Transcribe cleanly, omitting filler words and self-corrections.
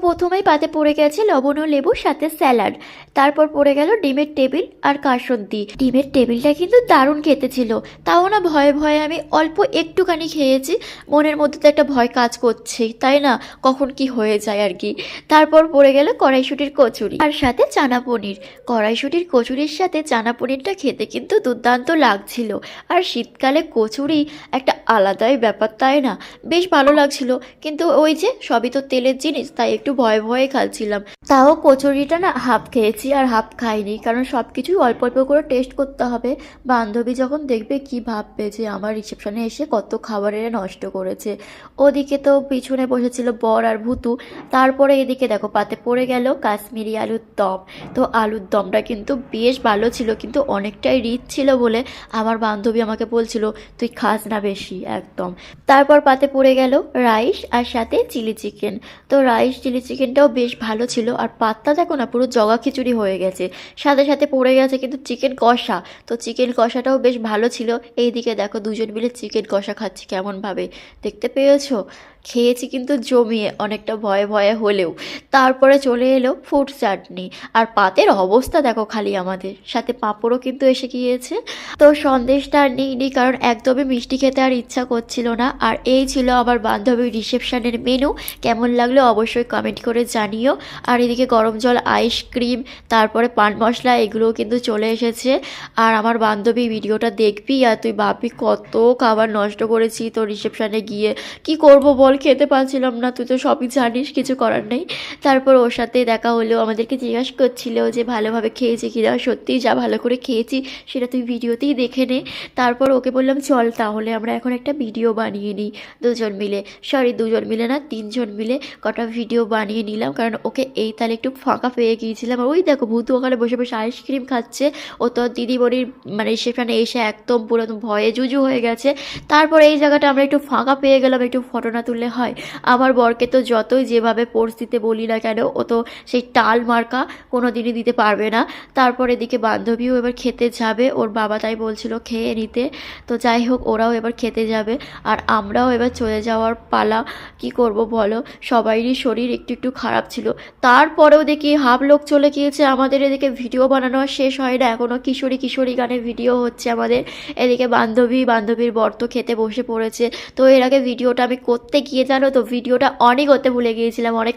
প্রথমেই পাতে পড়ে গেছে লবণ ও লেবুর সাথে স্যালাড, তারপর পড়ে গেল ডিমের টেবিল আর কাসন্দি। ডিমের টেবিলটা কিন্তু দারুণ খেতে ছিল, তাও না ভয়ে ভয়ে আমি অল্প একটুখানি খেয়েছি। মনের মধ্যে তো একটা ভয় কাজ করছেই, তাই না, কখন কি হয়ে যায় আর কি। তারপর পড়ে গেল কড়াইশুঁটির কচুরি আর সাথে চানা পনির। কড়াইশুঁটির কচুরির সাথে চানা পনিরটা খেতে কিন্তু দুর্দান্ত লাগছিল। আর শীতকালে কচুরি একটা আলাদাই ব্যাপার, তাই না, বেশ ভালো লাগছিল। কিন্তু ওই যে সবই তো তেলের জিনিস, তাই একটু ভয়ে ভয়ে খাচ্ছিলাম। তাও কচুরিটা না হাফ খেয়েছি আর হাফ খাইনি, কারণ সব কিছুই অল্প অল্প করে টেস্ট করতে হবে। বান্ধবী যখন দেখবে কি ভাববে যে আমার রিসেপশনে এসে কত খাবারের নষ্ট করেছে। ওদিকে তো পিছনে বসেছিল বর আর ভুতু। তারপরে এদিকে দেখো পাতে পড়ে গেল কাশ্মীরি আলুর দম। তো আলুর দমটা কিন্তু বেশ ভালো ছিল, কিন্তু অনেকটাই রিচ ছিল বলে আমার বান্ধবী আমাকে বলছিল তুই খাস না বেশি একদম। তারপর পাতে পড়ে গেল রাইস আর সাথে চিলি চিকেন। তো রাইস চিলি চিকেনটাও বেশ ভালো ছিল, আর পাতটা দেখো না পুরো জগা খিচুড়ি হয়ে গেছে। সাথে সাথে পড়ে গেছে কিন্তু চিকেন কষা। তো চিকেন কষাটাও বেশ ভালো ছিল। এইদিকে দেখো দুজন মিলে চিকেন কষা খাচ্ছি কেমনভাবে, দেখতে পেয়েছো। খেয়েছি কিন্তু জমিয়ে, অনেকটা ভয়ে ভয়ে হলেও। তারপরে চলে এলো ফুড চাটনি, আর পাতের অবস্থা দেখো খালি, আমাদের সাথে পাঁপড়ও কিন্তু এসে গিয়েছে। তো সন্দেশটা আর নিইনি, কারণ একদমই মিষ্টি খেতে আর ইচ্ছা করছিল না। আর এই ছিল আমার বান্ধবীর রিসেপশনের মেনু। কেমন লাগলো অবশ্যই কমেন্ট করে জানিও। আর এদিকে গরম জল, আইসক্রিম, তারপরে পান মশলা, এগুলোও কিন্তু চলে এসেছে। আর আমার বান্ধবী ভিডিওটা দেখবি আর তুই ভাববি কত খাবার নষ্ট করেছি তোর রিসেপশনে গিয়ে। কি করব বল, খেতে পারছিলাম না, তুই তো সবই জানিস, কিছু করার নেই। তারপর ওর সাথে দেখা হলো, আমাদেরকে জিজ্ঞাসা করছিল যে ভালোভাবে খেয়েছি কিনা। সত্যিই যা ভালো করে খেয়েছি সেটা তুই ভিডিওতেই দেখে নে। তারপর ওকে বললাম চল তাহলে আমরা এখন একটা ভিডিও বানিয়ে নিই দুজন মিলে। সরি, দুজন মিলে না, তিনজন মিলে কটা ভিডিও বানিয়ে নিলাম, কারণ ওকে এই তাহলে একটু ফাঁকা পেয়ে গিয়েছিলাম। আর ওই দেখো ভূতু ওখানে বসে বসে আইসক্রিম খাচ্ছে। ও তো দিদিমণির মানে সেখানে এসে একদম পুরো ভয়ে জুজু হয়ে গেছে। তারপর এই জায়গাটা আমরা একটু ফাঁকা পেয়ে গেলাম, একটু ফটো না তুললে হয়। আমার বরকে তো যতই যেভাবে পরিস্থিতি বলি না কেন, ও তো সেই টাল মার্কা কোনো দিনই দিতে পারবে না। তারপর এদিকে বান্ধবীও এবার খেতে যাবে, ওর বাবা তাই বলছিল খেয়ে নিতে। তো যাই হোক, ওরাও এবার খেতে যাবে আর আমরাও এবার চলে যাওয়ার পালা। কি করব বলো, সবারই শরীর একটু একটু খারাপ ছিল। তারপরেও দেখি হাফ লোক চলে গিয়েছে। আমাদের এদিকে ভিডিও বানানো শেষ হয় না এখনও, কিশোরী কিশোরী গানের ভিডিও হচ্ছে আমাদের। এদিকে বান্ধবীর বর তো খেতে বসে পড়েছে। তো এর আগে ভিডিওটা আমি করতে গিয়ে জানো তো ভিডিওটা অনই করতে ভুলে গিয়েছিলাম, অনেক